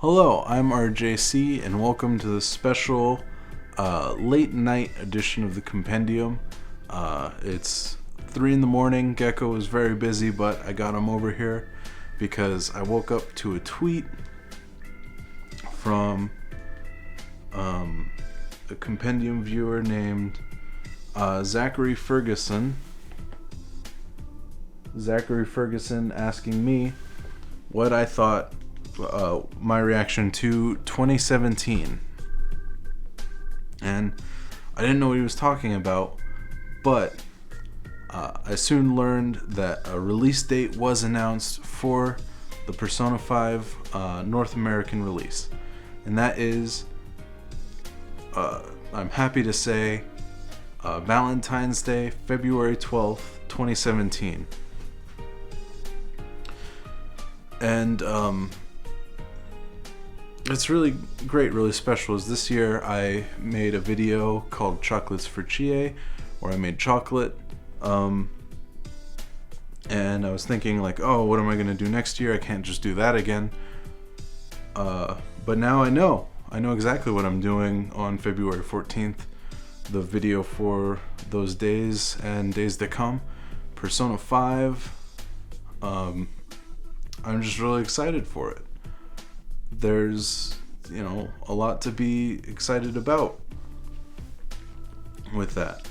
Hello, I'm RJC, and welcome to the special late night edition of the Compendium. It's 3 in the morning. Gecko was very busy, but I got him over here because I woke up to a tweet from a Compendium viewer named Zachary Ferguson. Zachary Ferguson asking me what I thought my reaction to 2017. And I didn't know what he was talking about, but I soon learned that a release date was announced for the Persona 5 North American release. And that is, I'm happy to say, Valentine's Day, February 12th, 2017. And it's really great, really special. Is this year I made a video called Chocolates for Chie, where I made chocolate. And I was thinking like, oh, what am I gonna do next year? I can't just do that again. But now I know exactly what I'm doing on February 14th. The video for those days and days to come. Persona 5. I'm just really excited for it. There's, a lot to be excited about with that.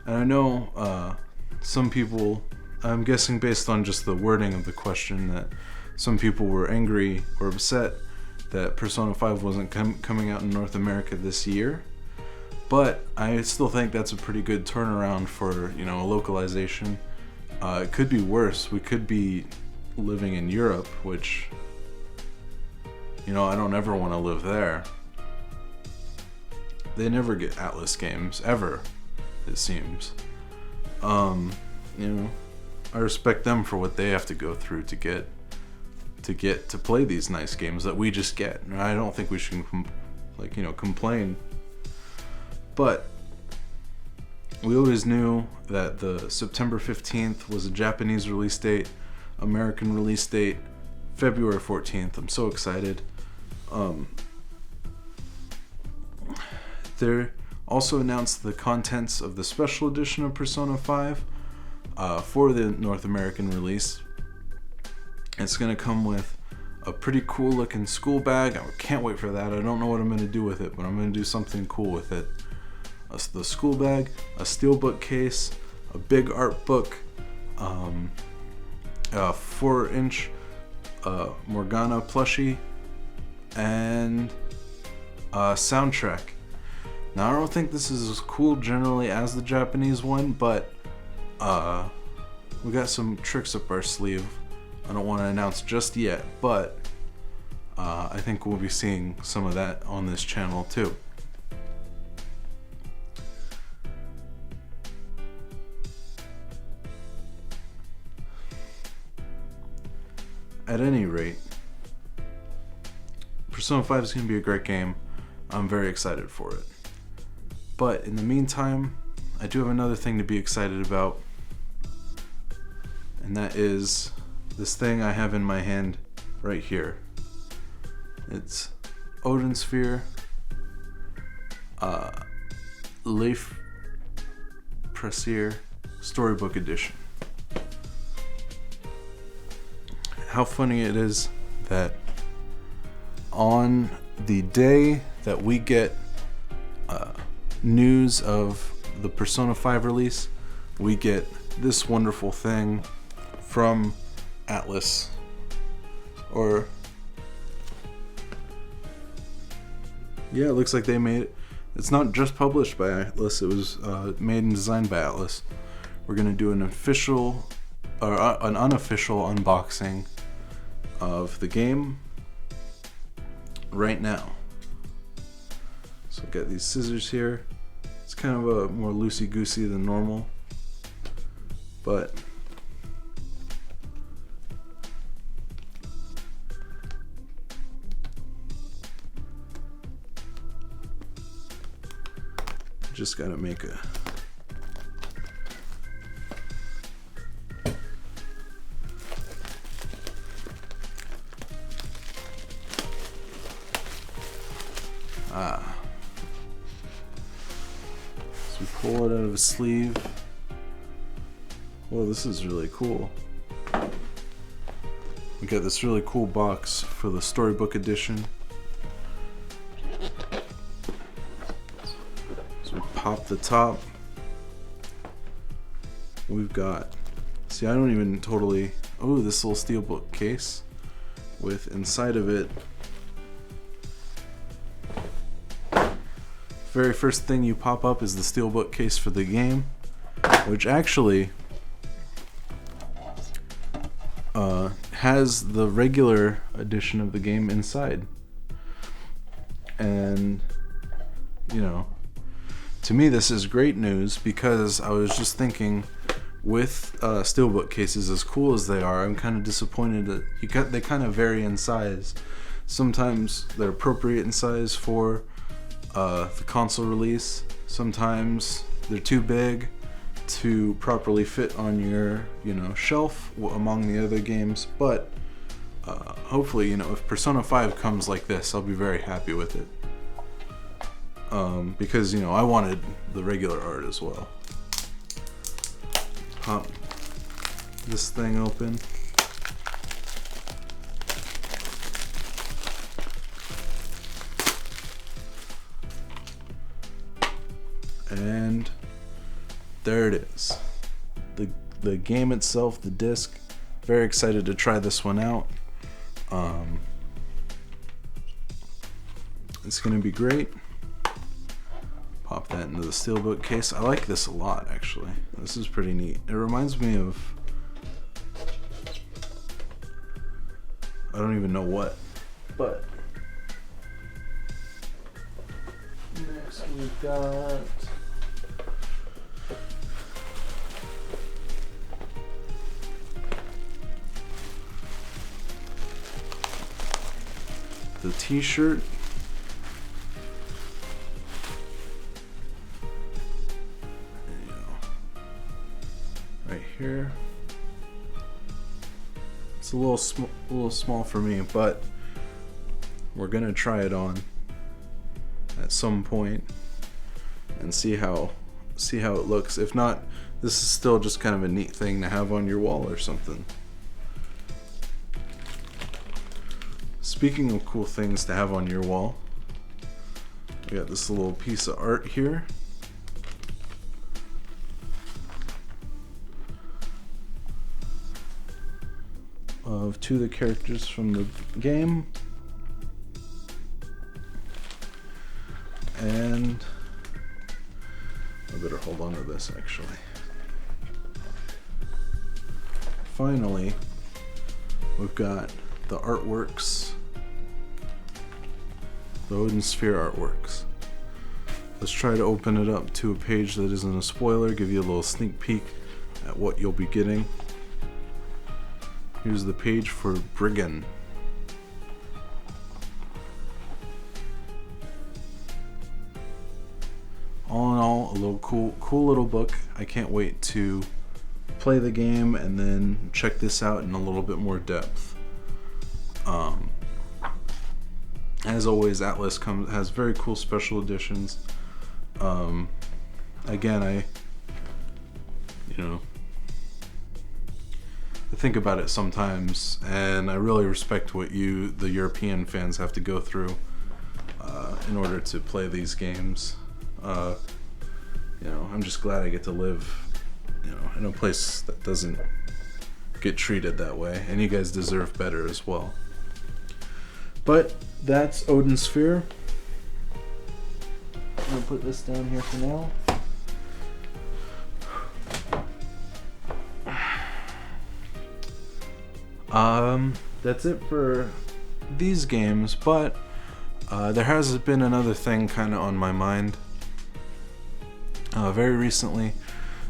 And I know some people, I'm guessing based on just the wording of the question, that some people were angry or upset that Persona 5 wasn't coming out in North America this year. But I still think that's a pretty good turnaround for, a localization. It could be worse. We could be living in Europe, which, I don't ever want to live there. They never get Atlas games, ever, it seems. I respect them for what they have to go through to get to play these nice games that we just get. And I don't think we should complain. But we always knew that the September 15th was a Japanese release date, American release date, February 14th. I'm so excited. They also announced the contents of the special edition of Persona 5 for the North American release. It's going to come with a pretty cool looking school bag. I can't wait for that. I don't know what I'm going to do with it, but I'm going to do something cool with it. The school bag, a steelbook case, a big art book, a 4-inch Morgana plushie, and a soundtrack. Now I don't think this is as cool generally as the Japanese one, but we got some tricks up our sleeve. I don't want to announce just yet, but I think we'll be seeing some of that on this channel too. At any rate, Persona 5 is going to be a great game. I'm very excited for it. But in the meantime, I do have another thing to be excited about. And that is this thing I have in my hand right here. It's Odin Sphere Leif Pressier Storybook Edition. How funny it is that on the day that we get news of the Persona 5 release, we get this wonderful thing from Atlas. It looks like they made it. It's not just published by Atlas, it was made and designed by Atlas. We're going to do an official or an unofficial unboxing of the game right now. So I've got these scissors here. It's kind of a more loosey-goosey than normal, but just gotta make a So we pull it out of a sleeve. Well, this is really cool. We got this really cool box for the storybook edition. So we pop the top. We've got, see, I don't even totally, oh, this little steelbook case with inside of it, very first thing you pop up is the steelbook case for the game, which actually has the regular edition of the game inside. And, you know, to me this is great news, because I was just thinking, with steelbook cases, as cool as they are, I'm kind of disappointed that they kind of vary in size. Sometimes they're appropriate in size for the console release. Sometimes they're too big to properly fit on your, shelf among the other games. But hopefully, if Persona 5 comes like this, I'll be very happy with it. Because, I wanted the regular art as well. Pop this thing open. And there it is. The game itself, the disc. Very excited to try this one out. It's gonna be great. Pop that into the steelbook case. I like this a lot, actually. This is pretty neat. It reminds me of, I don't even know what, but next we've got the t-shirt. Right here. It's a little small for me, but we're gonna try it on at some point and see how it looks. If not, this is still just kind of a neat thing to have on your wall or something. Speaking of cool things to have on your wall, we got this little piece of art here. Of two of the characters from the game. And I better hold on to this, actually. Finally, we've got the artworks, the Odin Sphere artworks. Let's try to open it up to a page that isn't a spoiler, give you a little sneak peek at what you'll be getting. Here's the page for Brigand. All in all, a little cool little book. I can't wait to play the game and then check this out in a little bit more depth. As always, Atlas has very cool special editions. Again, I think about it sometimes, and I really respect what the European fans have to go through in order to play these games. I'm just glad I get to live, in a place that doesn't get treated that way, and you guys deserve better as well. But that's Odin Sphere. I'm gonna put this down here for now. That's it for these games, but there has been another thing kind of on my mind. Very recently,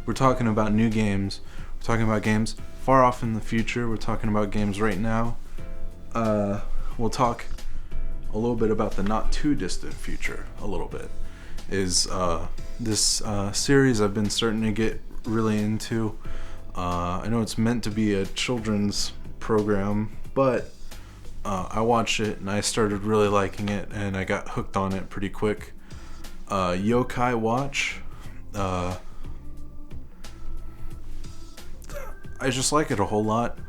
we're talking about new games. We're talking about games far off in the future. We're talking about games right now. We'll talk a little bit about the not too distant future. A little bit is this series I've been starting to get really into. I know it's meant to be a children's program, but I watched it and I started really liking it, and I got hooked on it pretty quick. Yokai Watch. I just like it a whole lot.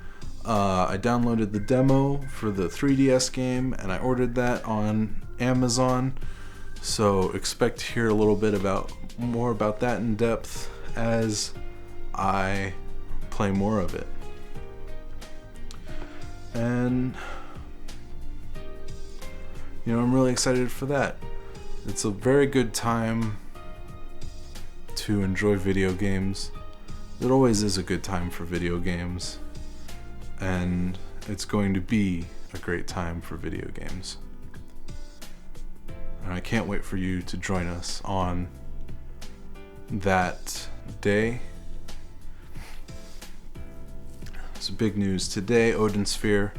I downloaded the demo for the 3DS game and I ordered that on Amazon. So expect to hear a little bit more about that in depth as I play more of it. And I'm really excited for that. It's a very good time to enjoy video games. It always is a good time for video games, and it's going to be a great time for video games. And I can't wait for you to join us on that day. So big news today, Odin Sphere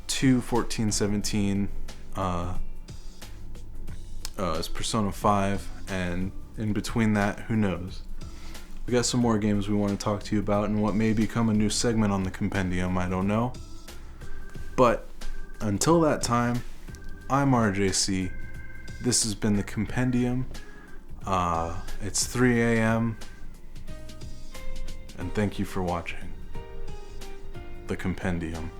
2.14.17 is Persona 5, and in between that, who knows? We got some more games we want to talk to you about and what may become a new segment on the Compendium, I don't know. But until that time, I'm RJC. This has been the Compendium. It's 3 a.m. and thank you for watching the Compendium.